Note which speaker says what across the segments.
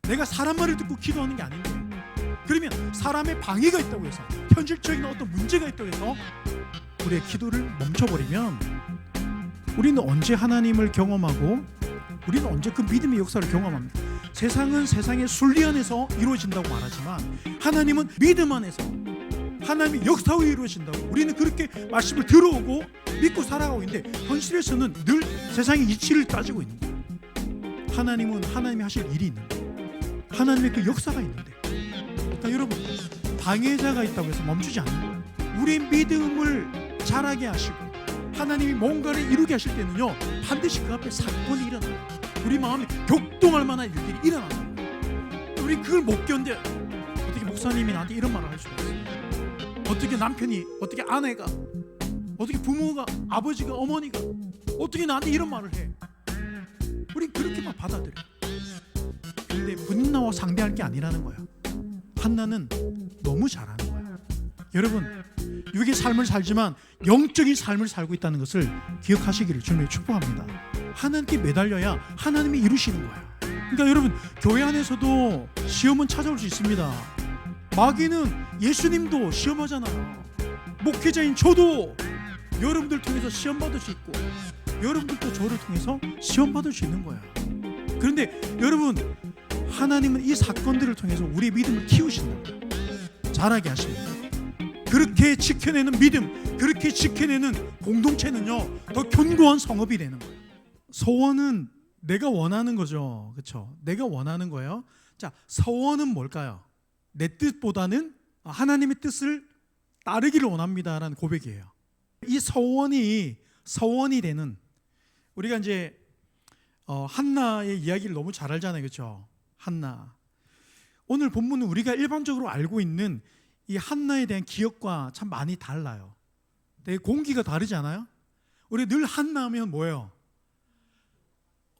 Speaker 1: 내가 사람 말을 듣고 기도하는 게 아닌데, 그러면 사람의 방해가 있다고 해서, 현실적인 어떤 문제가 있다고 해서 우리의 기도를 멈춰버리면 우리는 언제 하나님을 경험하고 우리는 언제 그 믿음의 역사를 경험합니까? 세상은 세상의 순리 안에서 이루어진다고 말하지만 하나님은 믿음 안에서 하나님의 역사로 이루어진다고, 우리는 그렇게 말씀을 들어오고 믿고 살아가고 있는데 현실에서는 늘 세상의 이치를 따지고 있는 거예요. 하나님은 하나님이 하실 일이 있는데, 하나님의 그 역사가 있는데, 그러니까 여러분, 방해자가 있다고 해서 멈추지 않는 거예요. 우리 믿음을 자라게 하시고 하나님이 뭔가를 이루게 하실 때는요, 반드시 그 앞에 사건이 일어나요. 우리 마음이 격동할 만한 일들이 일어나는 거예요. 우리 그걸 못 견뎌. 어떻게 목사님이 나한테 이런 말을 할 수가 있어요? 어떻게 남편이, 어떻게 아내가, 어떻게 부모가, 아버지가, 어머니가 어떻게 나한테 이런 말을 해? 우린 그렇게만 받아들여. 근데 분나와 상대할 게 아니라는 거야. 한나는 너무 잘하는 거야. 여러분, 육의 삶을 살지만 영적인 삶을 살고 있다는 것을 기억하시기를 주님의 축복합니다. 하나님께 매달려야 하나님이 이루시는 거야. 그러니까 여러분, 교회 안에서도 시험은 찾아올 수 있습니다. 마귀는 예수님도 시험하잖아요. 목회자인 저도 여러분들 통해서 시험 받을 수 있고, 여러분들도 저를 통해서 시험 받을 수 있는 거야. 그런데 여러분, 하나님은 이 사건들을 통해서 우리의 믿음을 키우신다, 자라게 하십니다. 그렇게 지켜내는 믿음, 그렇게 지켜내는 공동체는요, 더 견고한 성읍이 되는 거예요. 소원은 내가 원하는 거죠, 그렇죠? 내가 원하는 거예요. 자, 소원은 뭘까요? 내 뜻보다는 하나님의 뜻을 따르기를 원합니다라는 고백이에요. 이 소원이 되는, 우리가 이제 한나의 이야기를 너무 잘 알잖아요, 그렇죠? 한나. 오늘 본문은 우리가 일반적으로 알고 있는 이 한나에 대한 기억과 참 많이 달라요. 되게 공기가 다르지 않아요? 우리 늘 한나 하면 뭐예요?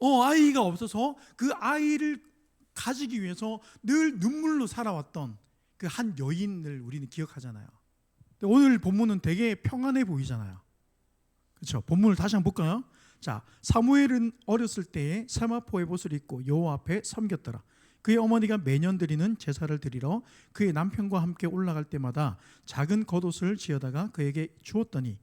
Speaker 1: 아이가 없어서 그 아이를 가지기 위해서 늘 눈물로 살아왔던 그 한 여인을 우리는 기억하잖아요. 오늘 본문은 되게 평안해 보이잖아요, 그렇죠? 본문을 다시 한번 볼까요? 자, 사무엘은 어렸을 때에 세마포의 옷을 입고 여호와 앞에 섬겼더라. 그의 어머니가 매년 드리는 제사를 드리러 그의 남편과 함께 올라갈 때마다 작은 겉옷을 지어다가 그에게 주었더니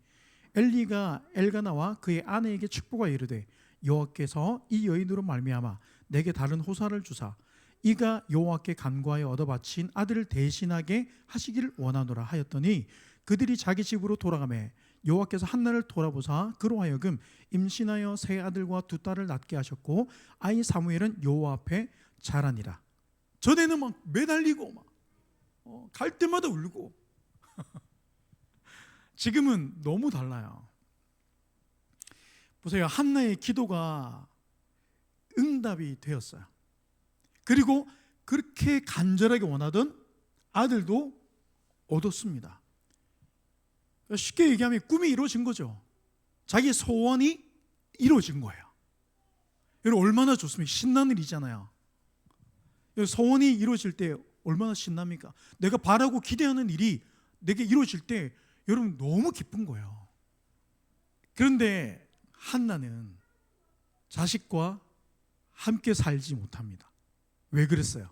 Speaker 1: 엘리가 엘가나와 그의 아내에게 축복하여 이르되 여호와께서 이 여인으로 말미암아 내게 다른 호사를 주사 이가 여호와께 간구하여 얻어 바친 아들을 대신하게 하시기를 원하노라 하였더니 그들이 자기 집으로 돌아가매 여호와께서 한나를 돌아보사 그로 하여금 임신하여 세 아들과 두 딸을 낳게 하셨고 아이 사무엘은 여호와 앞에 자라니라. 전에는 막 매달리고 막 갈 때마다 울고 지금은 너무 달라요. 보세요, 한나의 기도가 응답이 되었어요. 그리고 그렇게 간절하게 원하던 아들도 얻었습니다. 쉽게 얘기하면 꿈이 이루어진 거죠. 자기 소원이 이루어진 거예요. 여러분, 얼마나 좋습니까? 신나는 일이잖아요. 소원이 이루어질 때 얼마나 신납니까? 내가 바라고 기대하는 일이 내게 이루어질 때 여러분 너무 기쁜 거예요. 그런데 한나는 자식과 함께 살지 못합니다. 왜 그랬어요?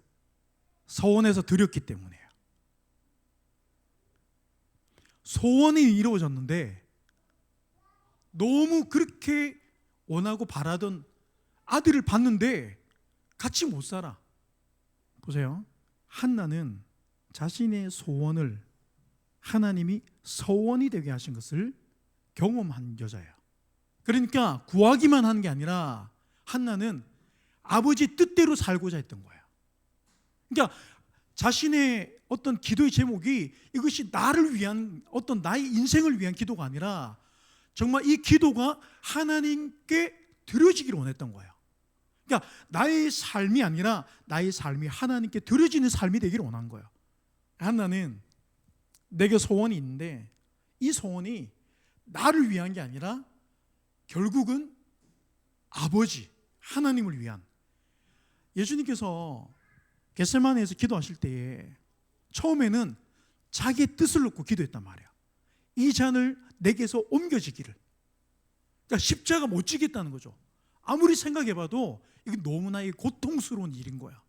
Speaker 1: 소원에서 드렸기 때문이에요. 소원이 이루어졌는데 너무 그렇게 원하고 바라던 아들을 봤는데 같이 못 살아. 보세요, 한나는 자신의 소원을 하나님이 소원이 되게 하신 것을 경험한 여자예요. 그러니까 구하기만 한 게 아니라 한나는 아버지 뜻대로 살고자 했던 거예요. 그러니까 자신의 어떤 기도의 제목이 이것이 나를 위한, 어떤 나의 인생을 위한 기도가 아니라 정말 이 기도가 하나님께 드려지기를 원했던 거예요. 그러니까 나의 삶이 아니라 나의 삶이 하나님께 드려지는 삶이 되기를 원한 거예요. 한나는 내게 소원이 있는데 이 소원이 나를 위한 게 아니라 결국은 아버지 하나님을 위한. 예수님께서 겟세마네에서 기도하실 때에 처음에는 자기의 뜻을 놓고 기도했단 말이에요. 이 잔을 내게서 옮겨지기를. 그러니까 십자가 못 지겠다는 거죠. 아무리 생각해봐도 이게 너무나 고통스러운 일인 거야.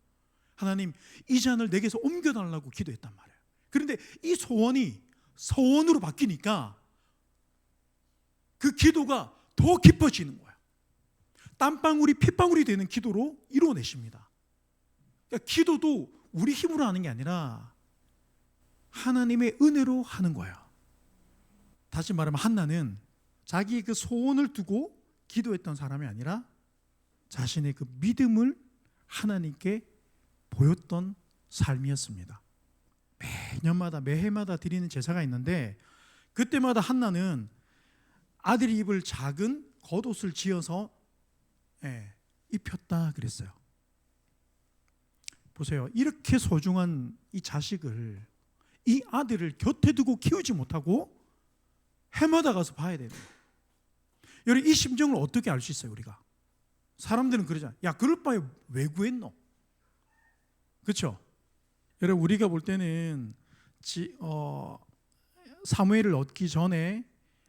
Speaker 1: 하나님, 이 잔을 내게서 옮겨달라고 기도했단 말이에요. 그런데 이 소원이 서원으로 바뀌니까 그 기도가 더 깊어지는 거예요. 땀방울이 핏방울이 되는 기도로 이루어내십니다. 그러니까 기도도 우리 힘으로 하는 게 아니라 하나님의 은혜로 하는 거예요. 다시 말하면 한나는 자기의 그 소원을 두고 기도했던 사람이 아니라 자신의 그 믿음을 하나님께 보였던 삶이었습니다. 매년마다 매해마다 드리는 제사가 있는데 그때마다 한나는 아들이 입을 작은 겉옷을 지어서 입혔다 그랬어요. 보세요. 이렇게 소중한 이 자식을, 이 아들을 곁에 두고 키우지 못하고 해마다 가서 봐야 돼요. 여러분, 이 심정을 어떻게 알 수 있어요? 우리가 사람들은 그러잖아요. 야, 그럴 바에 왜 구했노? 그렇죠? 여러분, 우리가 볼 때는 사무엘을 얻기 전에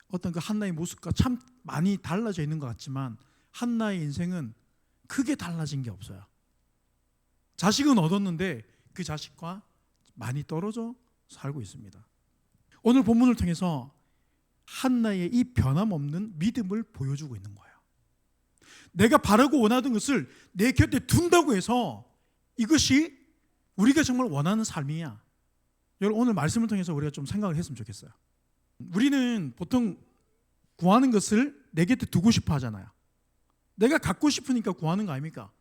Speaker 1: 어떤 그 한나의 모습과 참 많이 달라져 있는 것 같지만 한나의 인생은 크게 달라진 게 없어요. 자식은 얻었는데 그 자식과 많이 떨어져 살고 있습니다. 오늘 본문을 통해서 한나의 이 변함없는 믿음을 보여주고 있는 거예요. 내가 바라고 원하던 것을 내 곁에 둔다고 해서 이것이 우리가 정말 원하는 삶이냐? 여러분, 오늘 말씀을 통해서 우리가 좀 생각을 했으면 좋겠어요. 우리는 보통 구하는 것을 내 곁에 두고 싶어 하잖아요. 내가 갖고 싶으니까 구하는 거 아닙니까?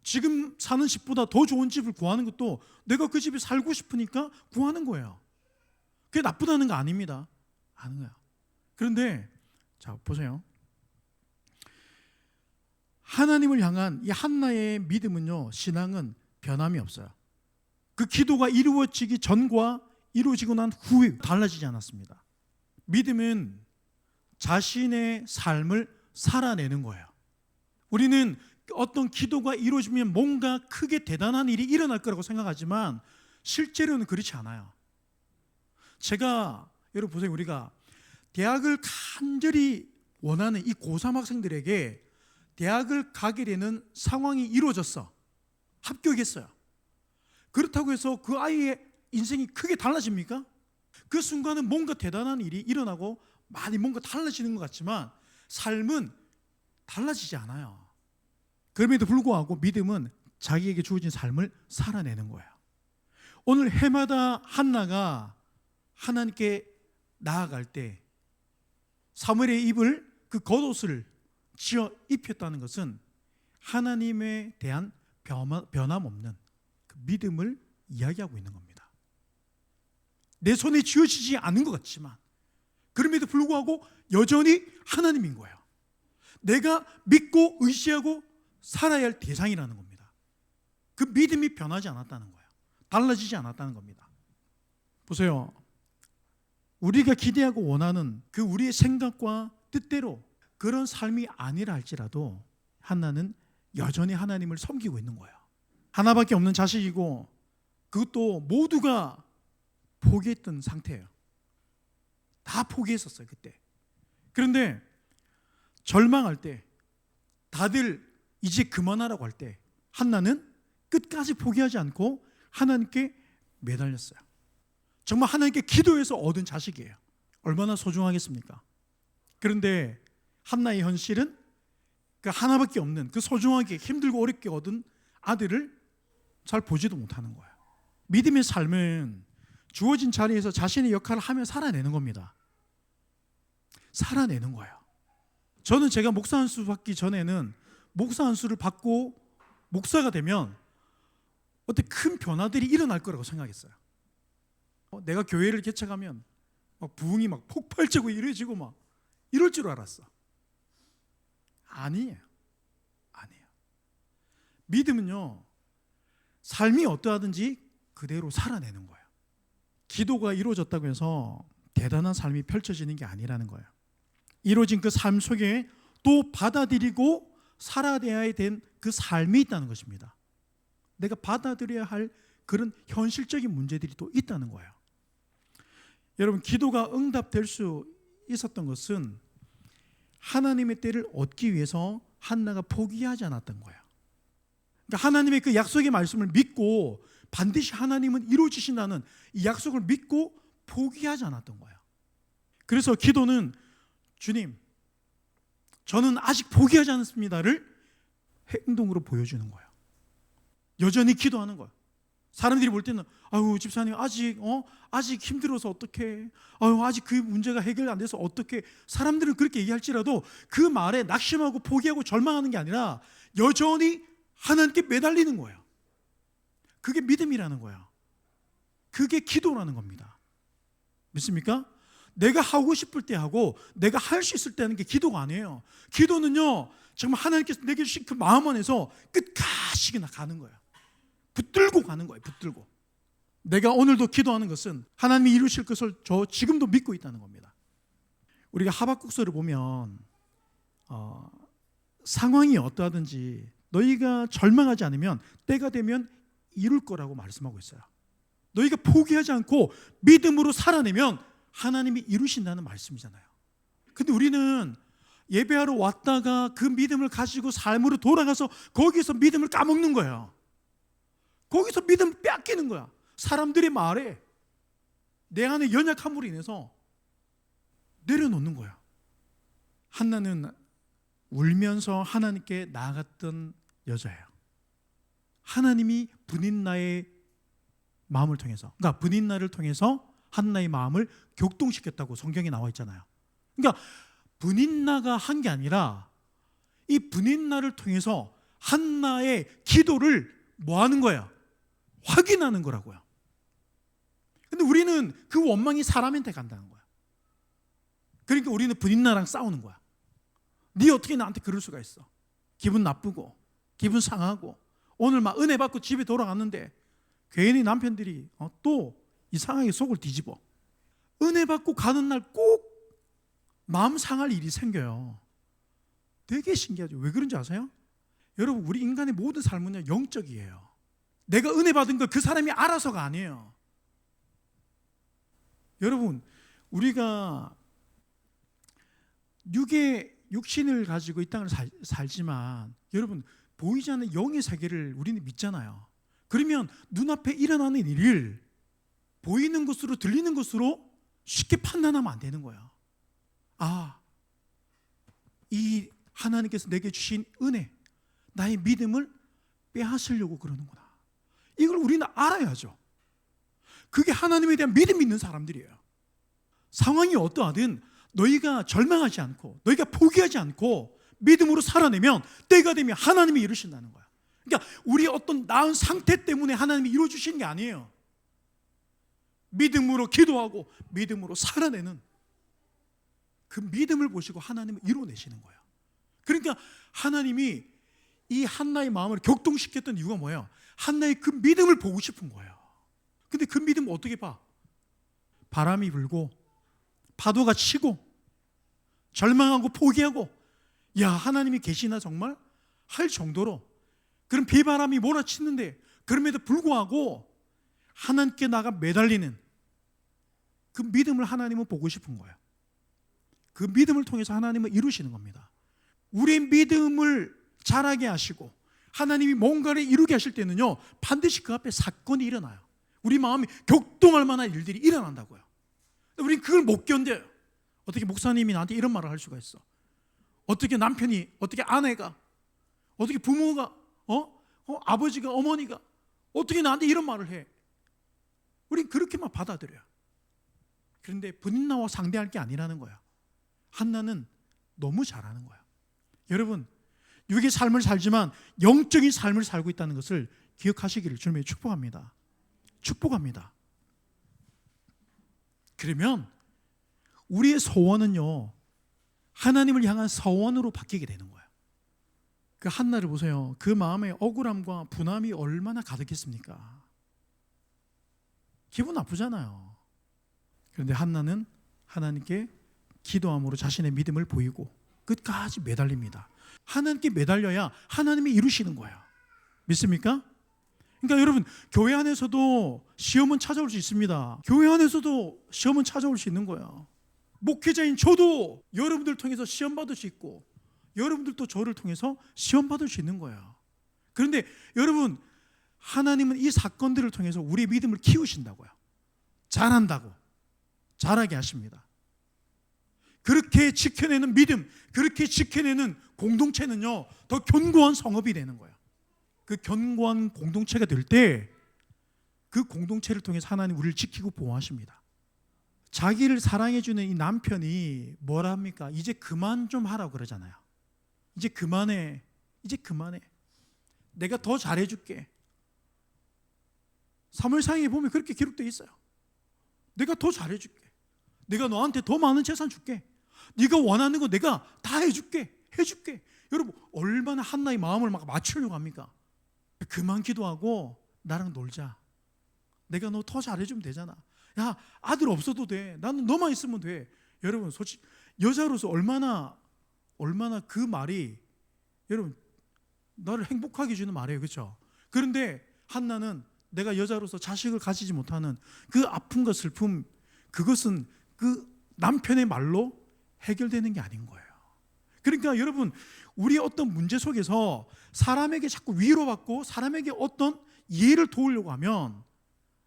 Speaker 1: 지금 사는 집보다 더 좋은 집을 구하는 것도 내가 그 집에 살고 싶으니까 구하는 거예요. 그게 나쁘다는 거 아닙니다. 아는 거야. 그런데 자, 보세요. 하나님을 향한 이 한나의 믿음은요, 신앙은 변함이 없어요. 그 기도가 이루어지기 전과 이루어지고 난 후에 달라지지 않았습니다. 믿음은 자신의 삶을 살아내는 거예요. 우리는 어떤 기도가 이루어지면 뭔가 크게 대단한 일이 일어날 거라고 생각하지만 실제로는 그렇지 않아요. 제가 여러분 보세요. 우리가 대학을 간절히 원하는 이 고3 학생들에게 대학을 가게 되는 상황이 이루어졌어. 합격했어요. 그렇다고 해서 그 아이의 인생이 크게 달라집니까? 그 순간은 뭔가 대단한 일이 일어나고 많이 뭔가 달라지는 것 같지만 삶은 달라지지 않아요. 그럼에도 불구하고 믿음은 자기에게 주어진 삶을 살아내는 거예요. 오늘 해마다 한나가 하나님께 나아갈 때 사무엘의 입을 그 겉옷을 지어 입혔다는 것은 하나님에 대한 변함없는 그 믿음을 이야기하고 있는 겁니다. 내 손에 쥐어지지 않은 것 같지만 그럼에도 불구하고 여전히 하나님인 거예요. 내가 믿고 의지하고 살아야 할 대상이라는 겁니다. 그 믿음이 변하지 않았다는 거예요. 달라지지 않았다는 겁니다. 보세요. 우리가 기대하고 원하는 그 우리의 생각과 뜻대로 그런 삶이 아니라 할지라도 한나는 여전히 하나님을 섬기고 있는 거예요. 하나밖에 없는 자식이고 그것도 모두가 포기했던 상태예요. 다 포기했었어요, 그때. 그런데 절망할 때, 다들 이제 그만하라고 할 때 한나는 끝까지 포기하지 않고 하나님께 매달렸어요. 정말 하나님께 기도해서 얻은 자식이에요. 얼마나 소중하겠습니까? 그런데 한나의 현실은 그 하나밖에 없는 그 소중하게 힘들고 어렵게 얻은 아들을 잘 보지도 못하는 거예요. 믿음의 삶은 주어진 자리에서 자신의 역할을 하며 살아내는 겁니다. 살아내는 거예요. 저는 제가 목사 안수 받기 전에는 목사 안수를 받고 목사가 되면 어떤 큰 변화들이 일어날 거라고 생각했어요. 내가 교회를 개척하면 막 부흥이 막 폭발적으로 이루어지고 막 이럴 줄 알았어. 아니에요. 믿음은요, 삶이 어떠하든지 그대로 살아내는 거예요. 기도가 이루어졌다고 해서 대단한 삶이 펼쳐지는 게 아니라는 거예요. 이루어진 그 삶 속에 또 받아들이고 살아내야 된 그 삶이 있다는 것입니다. 내가 받아들여야 할 그런 현실적인 문제들이 또 있다는 거예요. 여러분, 기도가 응답될 수 있었던 것은 하나님의 때를 얻기 위해서 한나가 포기하지 않았던 거예요. 그러니까 하나님의 그 약속의 말씀을 믿고 반드시 하나님은 이루어지신다는 이 약속을 믿고 포기하지 않았던 거예요. 그래서 기도는 주님, 저는 아직 포기하지 않습니다를 행동으로 보여주는 거예요. 여전히 기도하는 거예요. 사람들이 볼 때는 아유 집사님 아직 힘들어서 어떡해, 아유 아직 그 문제가 해결 안 돼서 어떡해, 사람들은 그렇게 얘기할지라도 그 말에 낙심하고 포기하고 절망하는 게 아니라 여전히 하나님께 매달리는 거예요. 그게 믿음이라는 거예요. 그게 기도라는 겁니다. 믿습니까? 내가 하고 싶을 때 하고 내가 할 수 있을 때 하는 게 기도가 아니에요. 기도는요 정말 하나님께서 내게 주신 그 마음 안에서 끝까지 가는 거예요. 붙들고 가는 거예요. 붙들고. 내가 오늘도 기도하는 것은 하나님이 이루실 것을 저 지금도 믿고 있다는 겁니다. 우리가 하박국서를 보면 상황이 어떠하든지 너희가 절망하지 않으면 때가 되면 이룰 거라고 말씀하고 있어요. 너희가 포기하지 않고 믿음으로 살아내면 하나님이 이루신다는 말씀이잖아요. 근데 우리는 예배하러 왔다가 그 믿음을 가지고 삶으로 돌아가서 거기서 믿음을 까먹는 거예요. 거기서 믿음 뺏기는 거야. 사람들의 말에 내 안에 연약함으로 인해서 내려놓는 거야. 한나는 울면서 하나님께 나아갔던 여자예요. 하나님이 브닛나의 마음을 통해서, 그러니까 브닛나를 통해서 한나의 마음을 격동시켰다고 성경에 나와 있잖아요. 그러니까 브닛나가 한 게 아니라 이 브닛나를 통해서 한나의 기도를 뭐 하는 거야? 확인하는 거라고요. 근데 우리는 그 원망이 사람한테 간다는 거야. 그러니까 우리는 브닛나랑 싸우는 거야. 네 어떻게 나한테 그럴 수가 있어? 기분 나쁘고 기분 상하고 오늘 막 은혜 받고 집에 돌아갔는데 괜히 남편들이 또 이상하게 속을 뒤집어. 은혜 받고 가는 날 꼭 마음 상할 일이 생겨요. 되게 신기하죠. 왜 그런지 아세요? 여러분, 우리 인간의 모든 삶은요 영적이에요. 내가 은혜 받은 거 그 사람이 알아서가 아니에요. 여러분, 우리가 육신을 가지고 이 땅을 살지만 여러분 보이지 않는 영의 세계를 우리는 믿잖아요. 그러면 눈앞에 일어나는 일을 보이는 것으로 들리는 것으로 쉽게 판단하면 안 되는 거예요. 이 하나님께서 내게 주신 은혜, 나의 믿음을 빼앗으려고 그러는구나. 이걸 우리는 알아야죠. 그게 하나님에 대한 믿음이 있는 사람들이에요. 상황이 어떠하든 너희가 절망하지 않고 너희가 포기하지 않고 믿음으로 살아내면 때가 되면 하나님이 이루신다는 거야. 그러니까 우리 어떤 나은 상태 때문에 하나님이 이루어주시는 게 아니에요. 믿음으로 기도하고 믿음으로 살아내는 그 믿음을 보시고 하나님은 이루어내시는 거예요. 그러니까 하나님이 이 한나의 마음을 격동시켰던 이유가 뭐예요? 한나의 그 믿음을 보고 싶은 거예요. 근데 그 믿음을 어떻게 봐? 바람이 불고 파도가 치고 절망하고 포기하고 야 하나님이 계시나 정말? 할 정도로 그런 비바람이 몰아치는데 그럼에도 불구하고 하나님께 나가 매달리는 그 믿음을 하나님은 보고 싶은 거예요. 그 믿음을 통해서 하나님은 이루시는 겁니다. 우리의 믿음을 자라게 하시고 하나님이 뭔가를 이루게 하실 때는요 반드시 그 앞에 사건이 일어나요. 우리 마음이 격동할 만한 일들이 일어난다고요. 우리는 그걸 못 견뎌요. 어떻게 목사님이 나한테 이런 말을 할 수가 있어? 어떻게 남편이, 어떻게 아내가, 어떻게 부모가, 아버지가, 어머니가 어떻게 나한테 이런 말을 해? 우린 그렇게만 받아들여요. 그런데 브닛나와 상대할 게 아니라는 거야. 한나는 너무 잘하는 거야. 여러분, 육의 삶을 살지만 영적인 삶을 살고 있다는 것을 기억하시기를 주님의 축복합니다. 축복합니다. 그러면 우리의 소원은요 하나님을 향한 소원으로 바뀌게 되는 거예요. 그 한나를 보세요. 그 마음에 억울함과 분함이 얼마나 가득했습니까? 기분 나쁘잖아요. 그런데 한나는 하나님께 기도함으로 자신의 믿음을 보이고 끝까지 매달립니다. 하나님께 매달려야 하나님이 이루시는 거예요. 믿습니까? 그러니까 여러분, 교회 안에서도 시험은 찾아올 수 있습니다. 교회 안에서도 시험은 찾아올 수 있는 거예요. 목회자인 저도 여러분들 통해서 시험 받을 수 있고 여러분들도 저를 통해서 시험 받을 수 있는 거예요. 그런데 여러분, 하나님은 이 사건들을 통해서 우리의 믿음을 키우신다고요. 잘한다고, 잘하게 하십니다. 그렇게 지켜내는 믿음, 그렇게 지켜내는 공동체는요, 더 견고한 성읍이 되는 거예요. 그 견고한 공동체가 될 때 그 공동체를 통해서 하나님 우리를 지키고 보호하십니다. 자기를 사랑해주는 이 남편이 뭐라 합니까? 이제 그만 좀 하라고 그러잖아요. 이제 그만해. 이제 그만해. 내가 더 잘해줄게. 사무엘상에 보면 그렇게 기록되어 있어요. 내가 더 잘해줄게. 내가 너한테 더 많은 재산 줄게. 네가 원하는 거 내가 다 해줄게. 여러분, 얼마나 한나의 마음을 막 맞추려고 합니까? 그만 기도하고 나랑 놀자. 내가 너 더 잘해주면 되잖아. 야, 아들 없어도 돼. 나는 너만 있으면 돼. 여러분, 솔직히 여자로서 얼마나 그 말이 여러분 나를 행복하게 해주는 말이에요. 그렇죠? 그런데 한나는 내가 여자로서 자식을 가지지 못하는 그 아픔과 슬픔, 그것은 그 남편의 말로 해결되는 게 아닌 거예요. 그러니까 여러분, 우리의 어떤 문제 속에서 사람에게 자꾸 위로받고 사람에게 어떤 이해를 도우려고 하면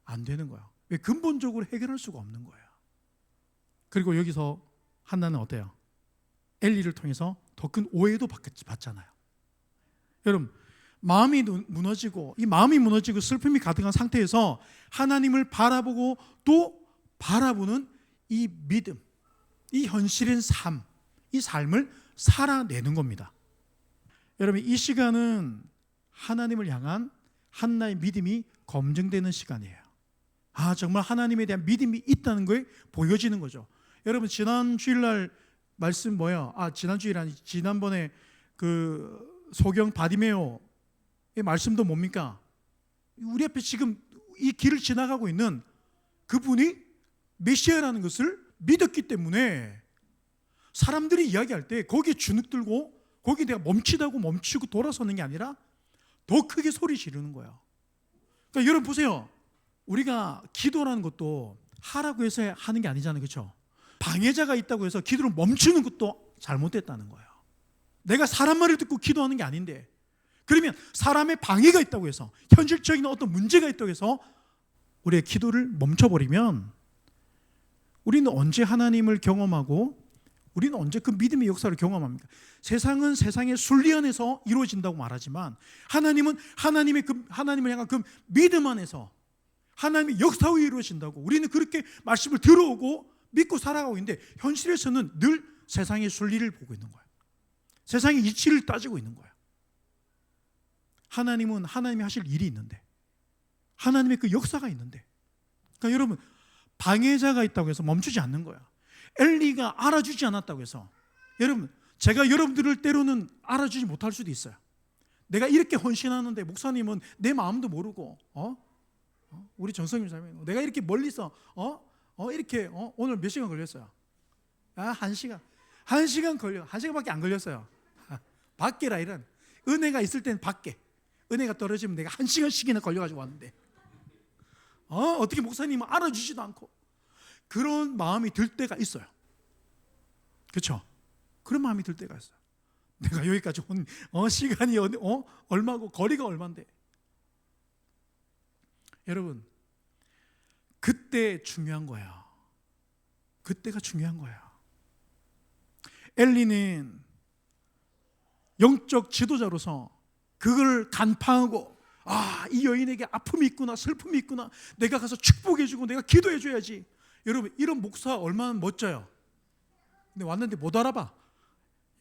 Speaker 1: 안 되는 거예요. 왜? 근본적으로 해결할 수가 없는 거예요. 그리고 여기서 한나는 어때요? 엘리를 통해서 더 큰 오해도 받잖아요. 여러분, 마음이 무너지고 슬픔이 가득한 상태에서 하나님을 바라보고 또 바라보는 이 믿음, 이 현실인 삶, 이 삶을 살아내는 겁니다. 여러분, 이 시간은 하나님을 향한 한나의 믿음이 검증되는 시간이에요. 정말 하나님에 대한 믿음이 있다는 거에 보여지는 거죠. 여러분, 지난 주일날 말씀 뭐예요? 지난 주일 아니 지난번에 그 소경 바디메오의 말씀도 뭡니까? 우리 앞에 지금 이 길을 지나가고 있는 그분이 메시아라는 것을 믿었기 때문에 사람들이 이야기할 때 거기에 주눅들고 거기에 내가 멈추고 돌아서는 게 아니라 더 크게 소리 지르는 거예요. 그러니까 여러분 보세요. 우리가 기도라는 것도 하라고 해서 하는 게 아니잖아요. 그렇죠? 방해자가 있다고 해서 기도를 멈추는 것도 잘못됐다는 거예요. 내가 사람 말을 듣고 기도하는 게 아닌데, 그러면 사람의 방해가 있다고 해서, 현실적인 어떤 문제가 있다고 해서 우리의 기도를 멈춰버리면 우리는 언제 하나님을 경험하고 우리는 언제 그 믿음의 역사를 경험합니까? 세상은 세상의 순리 안에서 이루어진다고 말하지만 하나님은 하나님을 향한 그 믿음 안에서 하나님의 역사로 이루어진다고 우리는 그렇게 말씀을 들어오고 믿고 살아가고 있는데, 현실에서는 늘 세상의 순리를 보고 있는 거예요. 세상의 이치를 따지고 있는 거예요. 하나님은 하나님이 하실 일이 있는데, 하나님의 그 역사가 있는데, 그러니까 여러분, 방해자가 있다고 해서 멈추지 않는 거야. 엘리가 알아주지 않았다고 해서, 여러분, 제가 여러분들을 때로는 알아주지 못할 수도 있어요. 내가 이렇게 헌신하는데 목사님은 내 마음도 모르고, 우리 정성님 자매님, 내가 이렇게 멀리서 이렇게 오늘 몇 시간 걸렸어요? 1시간. 1시간 걸려. 1시간밖에 안 걸렸어요. 밖에라 이런 은혜가 있을 때는 밖에, 은혜가 떨어지면 내가 1시간씩이나 걸려가지고 왔는데 어떻게 목사님은 알아주지도 않고, 그런 마음이 들 때가 있어요. 그렇죠? 그런 마음이 들 때가 있어요. 내가 여기까지 온 시간이 얼마고 거리가 얼만데. 여러분, 그때 중요한 거예요. 그때가 중요한 거예요. 엘리는 영적 지도자로서 그걸 간파하고, 이 여인에게 아픔이 있구나, 슬픔이 있구나, 내가 가서 축복해주고 내가 기도해줘야지. 여러분, 이런 목사 얼마나 멋져요. 근데 왔는데 못 알아봐.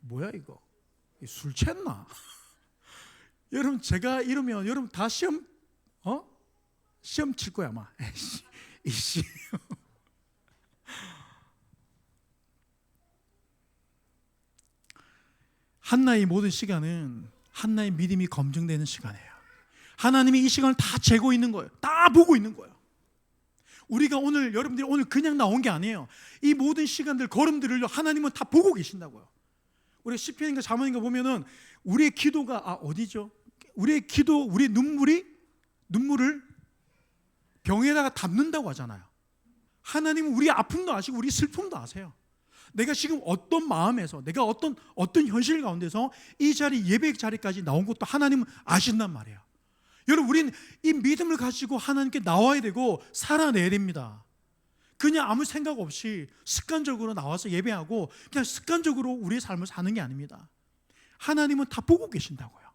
Speaker 1: 뭐야 이거? 술 취했나? 여러분, 제가 이러면 여러분 다 시험 칠 거야 아마. 이씨. 한나의 모든 시간은 한나의 믿음이 검증되는 시간이에요. 하나님이 이 시간을 다 재고 있는 거예요. 다 보고 있는 거예요. 우리가 여러분들이 오늘 그냥 나온 게 아니에요. 이 모든 시간들, 걸음들을 하나님은 다 보고 계신다고요. 우리 시편인가 잠언인가 보면은 우리의 기도가 어디죠? 우리의 기도, 우리의 눈물을 병에다가 담는다고 하잖아요. 하나님은 우리의 아픔도 아시고 우리 슬픔도 아세요. 내가 지금 어떤 마음에서, 내가 어떤 현실 가운데서 이 자리, 예배 자리까지 나온 것도 하나님은 아신단 말이에요. 여러분, 우리는 이 믿음을 가지고 하나님께 나와야 되고 살아내야 됩니다. 그냥 아무 생각 없이 습관적으로 나와서 예배하고 그냥 습관적으로 우리의 삶을 사는 게 아닙니다. 하나님은 다 보고 계신다고요.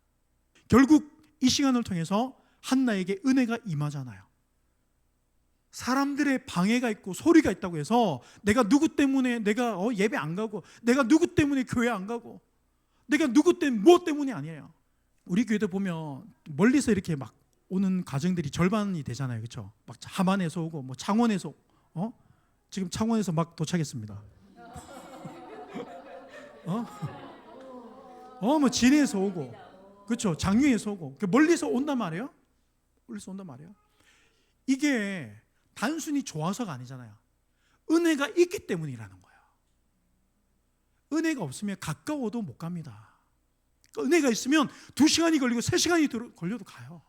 Speaker 1: 결국 이 시간을 통해서 한나에게 은혜가 임하잖아요. 사람들의 방해가 있고 소리가 있다고 해서 내가 누구 때문에 내가 예배 안 가고, 내가 누구 때문에 교회 안 가고, 내가 누구 때문에 뭐 때문이 아니에요. 우리 교회도 보면 멀리서 이렇게 막 오는 가정들이 절반이 되잖아요. 그렇죠? 막 함안에서 오고 뭐 창원에서 지금 창원에서 막 도착했습니다. 뭐 진해에서 오고, 그렇죠? 장유에서 오고, 멀리서 온단 말이에요. 멀리서 온단 말이에요. 이게 단순히 좋아서가 아니잖아요. 은혜가 있기 때문이라는 거예요. 은혜가 없으면 가까워도 못 갑니다. 은혜가 있으면 2시간이 걸리고 3시간이 걸려도 가요.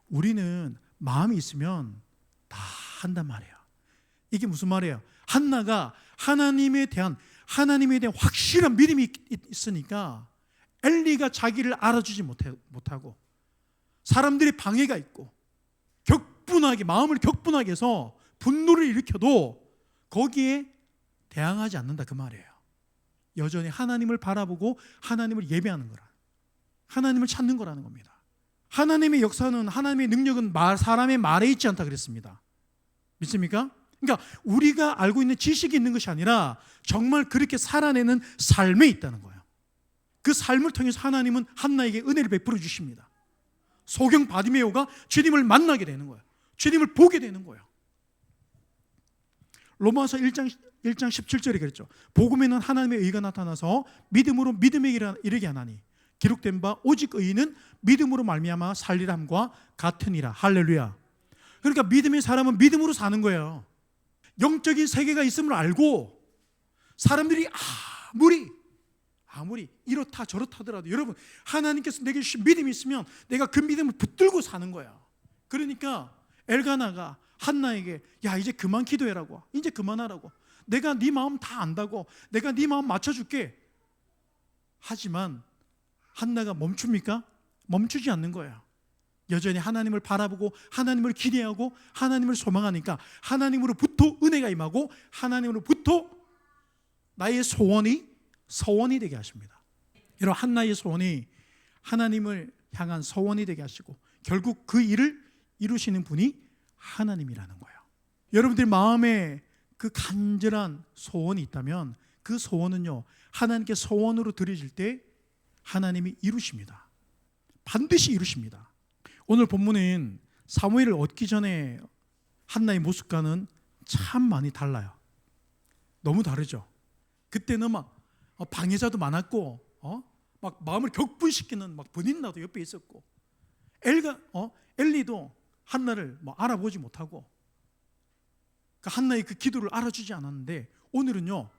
Speaker 1: 우리는 마음이 있으면 다 한단 말이에요. 이게 무슨 말이에요? 한나가 하나님에 대한 확실한 믿음이 있으니까 엘리가 자기를 알아주지 못하고 사람들이 방해가 있고 마음을 격분하게 해서 분노를 일으켜도 거기에 대항하지 않는다, 그 말이에요. 여전히 하나님을 바라보고 하나님을 예배하는 거라, 하나님을 찾는 거라는 겁니다. 하나님의 역사는, 하나님의 능력은 사람의 말에 있지 않다 그랬습니다. 믿습니까? 그러니까 우리가 알고 있는 지식이 있는 것이 아니라 정말 그렇게 살아내는 삶에 있다는 거예요. 그 삶을 통해서 하나님은 한나에게 은혜를 베풀어 주십니다. 소경 바디메오가 주님을 만나게 되는 거예요. 주님을 보게 되는 거예요. 로마서 1장 17절에 그랬죠. 복음에는 하나님의 의가 나타나서 믿음으로 믿음에 이르게 하나니 기록된 바 오직 의인은 믿음으로 말미암아 살리람과 같으니라. 할렐루야. 그러니까 믿음의 사람은 믿음으로 사는 거예요. 영적인 세계가 있음을 알고 사람들이 아무리 이렇다 저렇다 하더라도, 여러분, 하나님께서 내게 주신 믿음이 있으면 내가 그 믿음을 붙들고 사는 거예요. 그러니까 엘가나가 한나에게 이제 그만 기도해라고, 이제 그만하라고, 내가 네 마음 다 안다고, 내가 네 마음 맞춰줄게. 하지만 한나가 멈춥니까? 멈추지 않는 거예요. 여전히 하나님을 바라보고 하나님을 기대하고 하나님을 소망하니까 하나님으로부터 은혜가 임하고 하나님으로부터 나의 소원이 되게 하십니다. 여러분, 한나의 소원이 하나님을 향한 소원이 되게 하시고 결국 그 일을 이루시는 분이 하나님이라는 거예요. 여러분들 마음에 그 간절한 소원이 있다면 그 소원은요, 하나님께 소원으로 드려질 때 하나님이 이루십니다. 반드시 이루십니다. 오늘 본문은 사무엘을 얻기 전에 한나의 모습과는 참 많이 달라요. 너무 다르죠. 그때는 막 방해자도 많았고, 막 마음을 격분시키는 막 번인나도 옆에 있었고, 엘리도 한나를 알아보지 못하고, 한나의 그 기도를 알아주지 않았는데, 오늘은요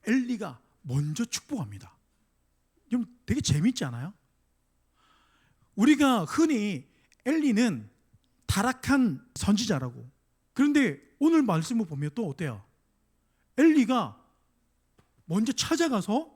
Speaker 1: 엘리가 먼저 축복합니다. 좀 되게 재밌지 않아요? 우리가 흔히 엘리는 타락한 선지자라고, 그런데 오늘 말씀을 보면 또 어때요? 엘리가 먼저 찾아가서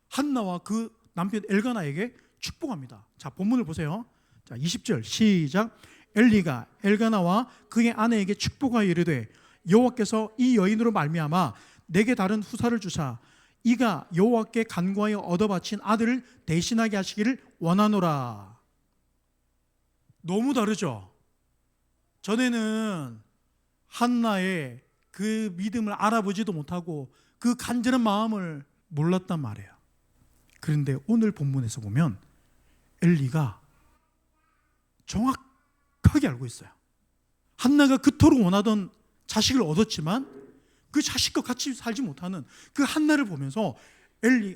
Speaker 1: 한나와 그 남편 엘가나에게 축복합니다. 자, 본문을 보세요. 자, 20절 시작. 엘리가 엘가나와 그의 아내에게 축복하여 이르되 여호와께서 이 여인으로 말미암아 내게 다른 후사를 주사 이가 여호와께 간구하여 얻어 바친 아들을 대신하게 하시기를 원하노라. 너무 다르죠? 전에는 한나의 그 믿음을 알아보지도 못하고 그 간절한 마음을 몰랐단 말이에요. 그런데 오늘 본문에서 보면 엘리가 정확하게 알고 있어요. 한나가 그토록 원하던 자식을 얻었지만 그 자식과 같이 살지 못하는 그 한나를 보면서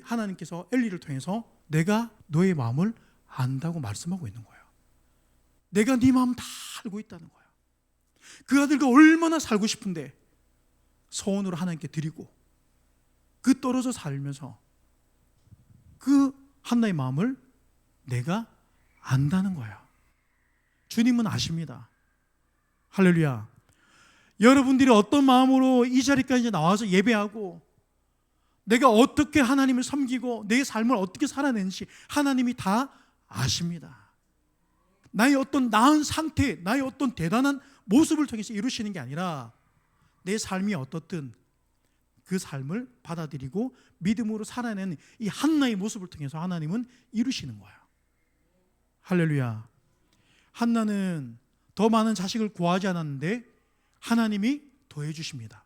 Speaker 1: 하나님께서 엘리를 통해서 내가 너의 마음을 안다고 말씀하고 있는 거예요. 내가 네 마음 다 알고 있다는 거예요. 그 아들과 얼마나 살고 싶은데 소원으로 하나님께 드리고 그 떨어져 살면서 그 한나의 마음을 내가 안다는 거예요. 주님은 아십니다. 할렐루야. 여러분들이 어떤 마음으로 이 자리까지 나와서 예배하고 내가 어떻게 하나님을 섬기고 내 삶을 어떻게 살아내는지 하나님이 다 아십니다. 나의 어떤 나은 상태, 나의 어떤 대단한 모습을 통해서 이루시는 게 아니라 내 삶이 어떻든 그 삶을 받아들이고 믿음으로 살아내는 이 한나의 모습을 통해서 하나님은 이루시는 거예요. 할렐루야. 한나는 더 많은 자식을 구하지 않았는데 하나님이 더해 주십니다.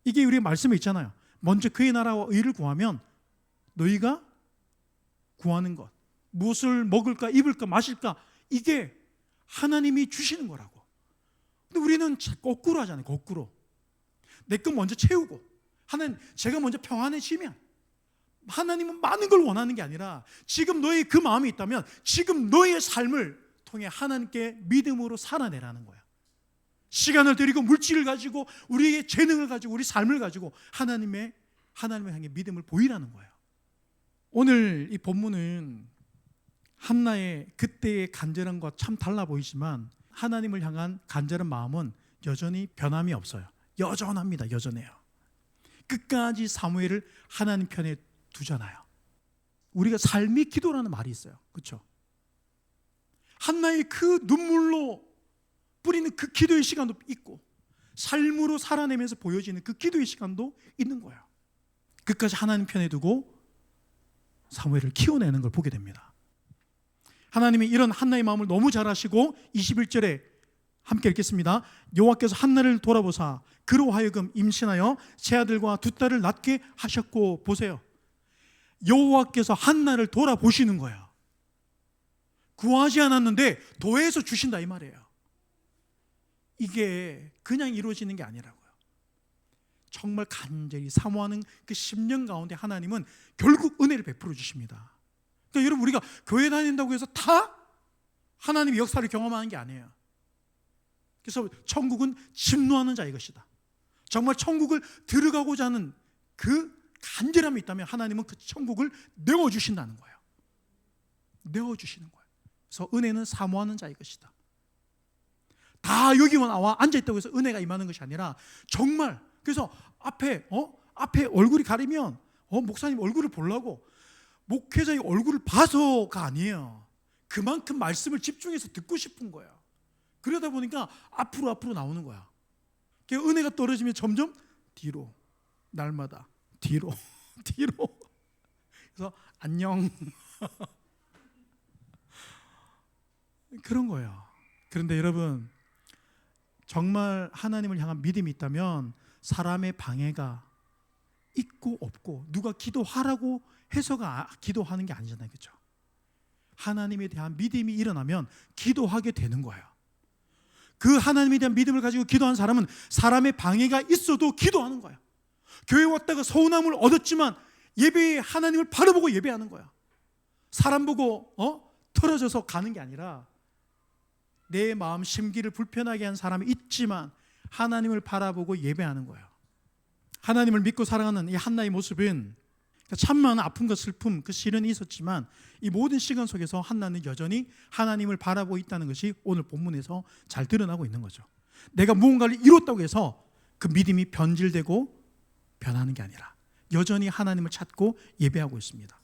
Speaker 1: 이게 우리 말씀에 있잖아요. 먼저 그의 나라와 의를 구하면 너희가 구하는 것, 무엇을 먹을까 입을까 마실까, 이게 하나님이 주시는 거라고. 근데 우리는 거꾸로 하잖아요. 거꾸로. 내 것 먼저 채우고 하나님, 제가 먼저 평안해지면 하나님은 많은 걸 원하는 게 아니라 지금 너의 그 마음이 있다면 지금 너의 삶을 통해 하나님께 믿음으로 살아내라는 거야. 시간을 들이고 물질을 가지고 우리의 재능을 가지고 우리 삶을 가지고 하나님을 향해 믿음을 보이라는 거예요. 오늘 이 본문은 한나의 그때의 간절함과 참 달라 보이지만 하나님을 향한 간절한 마음은 여전히 변함이 없어요. 여전합니다. 여전해요. 끝까지 사무엘을 하나님 편에 두잖아요. 우리가 삶이 기도라는 말이 있어요. 그렇죠? 한나의 그 눈물로 뿌리는 그 기도의 시간도 있고 삶으로 살아내면서 보여지는 그 기도의 시간도 있는 거예요. 끝까지 하나님 편에 두고 사무엘을 키워내는 걸 보게 됩니다. 하나님이 이런 한나의 마음을 너무 잘 아시고 21절에 함께 읽겠습니다. 여호와께서 한나를 돌아보사 그로 하여금 임신하여 세 아들과 두 딸을 낳게 하셨고. 보세요. 여호와께서 한나를 돌아보시는 거예요. 구하지 않았는데 더해서 주신다 이 말이에요. 이게 그냥 이루어지는 게 아니라고요. 정말 간절히 사모하는 그 10년 가운데 하나님은 결국 은혜를 베풀어 주십니다. 그러니까 여러분, 우리가 교회 다닌다고 해서 다 하나님의 역사를 경험하는 게 아니에요. 그래서 천국은 진노하는 자의 것이다. 정말 천국을 들어가고자 하는 그 간절함이 있다면 하나님은 그 천국을 내어주신다는 거예요. 내어주시는 거예요. 그래서 은혜는 사모하는 자의 것이다. 다 여기만 나와 앉아있다고 해서 은혜가 임하는 것이 아니라 정말, 그래서 앞에 얼굴이 가리면 목사님 얼굴을 보려고 목회자의 얼굴을 봐서가 아니에요. 그만큼 말씀을 집중해서 듣고 싶은 거예요. 그러다 보니까 앞으로 나오는 거야. 은혜가 떨어지면 점점 뒤로, 날마다 뒤로 그래서 안녕 그런 거예요. 그런데 여러분, 정말 하나님을 향한 믿음이 있다면 사람의 방해가 있고 없고 누가 기도하라고 해서가 기도하는 게 아니잖아요. 그렇죠? 하나님에 대한 믿음이 일어나면 기도하게 되는 거예요. 그 하나님에 대한 믿음을 가지고 기도하는 사람은 사람의 방해가 있어도 기도하는 거예요. 교회 왔다가 서운함을 얻었지만 예배에 하나님을 바라보고 예배하는 거야. 사람 보고 틀어져서 가는 게 아니라 내 마음 심기를 불편하게 한 사람이 있지만 하나님을 바라보고 예배하는 거예요. 하나님을 믿고 살아가는 이 한나의 모습은 참 많은 아픔과 슬픔, 그 시련이 있었지만 이 모든 시간 속에서 한나는 여전히 하나님을 바라보고 있다는 것이 오늘 본문에서 잘 드러나고 있는 거죠. 내가 무언가를 이뤘다고 해서 그 믿음이 변질되고 변하는 게 아니라 여전히 하나님을 찾고 예배하고 있습니다.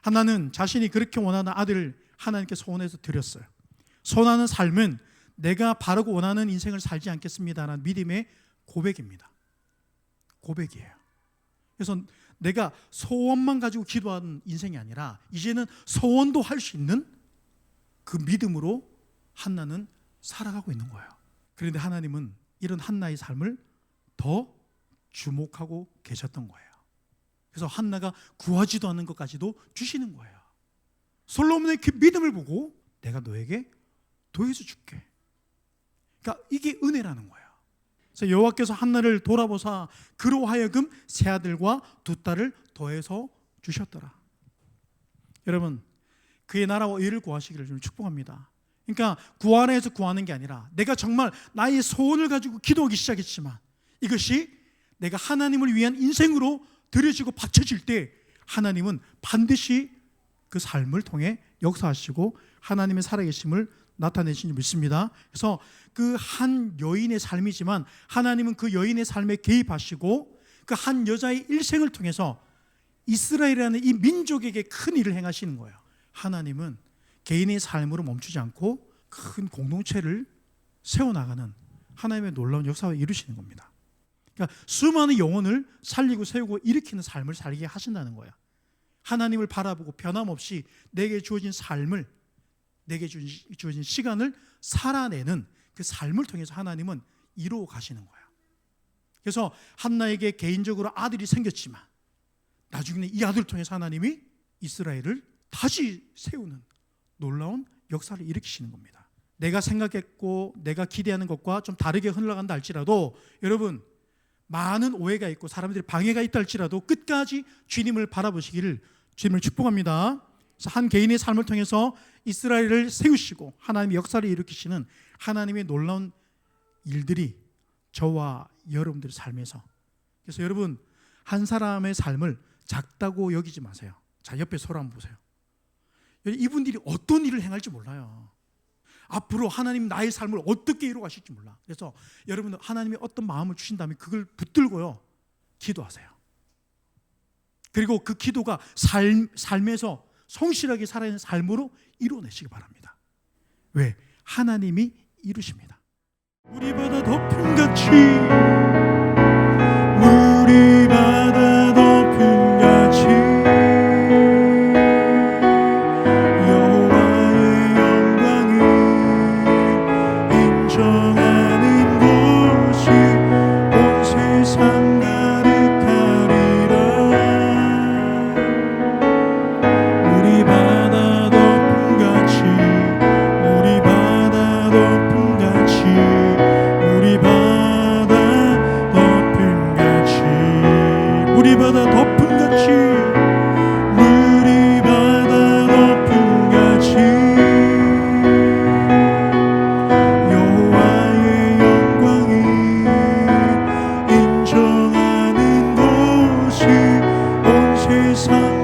Speaker 1: 한나는 자신이 그렇게 원하는 아들을 하나님께 소원해서 드렸어요. 소원하는 삶은 내가 바르고 원하는 인생을 살지 않겠습니다라는 믿음의 고백입니다. 고백이에요. 그래서 내가 소원만 가지고 기도하는 인생이 아니라 이제는 소원도 할 수 있는 그 믿음으로 한나는 살아가고 있는 거예요. 그런데 하나님은 이런 한나의 삶을 더 주목하고 계셨던 거예요. 그래서 한나가 구하지도 않는 것까지도 주시는 거예요. 솔로몬의 그 믿음을 보고 내가 너에게 더해서 줄게. 그러니까 이게 은혜라는 거예요. 그래서 여호와께서 한나를 돌아보사 그로 하여금 세 아들과 두 딸을 더해서 주셨더라. 여러분, 그의 나라와 의를 구하시기를 좀 축복합니다. 그러니까 구하라 해서 구하는 게 아니라 내가 정말 나의 소원을 가지고 기도하기 시작했지만 이것이 내가 하나님을 위한 인생으로 드려지고 바쳐질 때 하나님은 반드시 그 삶을 통해 역사하시고 하나님의 살아계심을 나타내신 줄 믿습니다. 그래서 그 한 여인의 삶이지만 하나님은 그 여인의 삶에 개입하시고 그 한 여자의 일생을 통해서 이스라엘이라는 이 민족에게 큰 일을 행하시는 거예요. 하나님은 개인의 삶으로 멈추지 않고 큰 공동체를 세워나가는 하나님의 놀라운 역사를 이루시는 겁니다. 그러니까 수많은 영혼을 살리고 세우고 일으키는 삶을 살게 하신다는 거예요. 하나님을 바라보고 변함없이 내게 주어진 삶을, 내게 주어진 시간을 살아내는 그 삶을 통해서 하나님은 이루어 가시는 거예요. 그래서 한나에게 개인적으로 아들이 생겼지만 나중에는 이 아들을 통해서 하나님이 이스라엘을 다시 세우는 놀라운 역사를 일으키시는 겁니다. 내가 생각했고 내가 기대하는 것과 좀 다르게 흘러간다 할지라도 여러분, 많은 오해가 있고 사람들이 방해가 있다 할지라도 끝까지 주님을 바라보시기를 주님을 축복합니다. 그래서 한 개인의 삶을 통해서 이스라엘을 세우시고 하나님의 역사를 일으키시는 하나님의 놀라운 일들이 저와 여러분들의 삶에서, 그래서 여러분, 한 사람의 삶을 작다고 여기지 마세요. 자, 옆에 서로 한번 보세요. 이분들이 어떤 일을 행할지 몰라요. 앞으로 하나님 나의 삶을 어떻게 이루어 가실지 몰라. 그래서 여러분, 하나님이 어떤 마음을 주신다면 그걸 붙들고요, 기도하세요. 그리고 그 기도가 삶에서 성실하게 살아있는 삶으로 이루어내시기 바랍니다. 왜? 하나님이 이루십니다. 우리 바다 덮음같이, 우리 바다 덮음같이 여호와의 영광을 인정하는 곳이 온 세상 가득하리라. 우리 바다 덮음같이, 우리 바다 덮음같이, 우리 바다 덮음같이, 우리 바다 덮음같이, 우리 바다 덮음같이 여호와의 영광을 인정하는 곳이 온 세상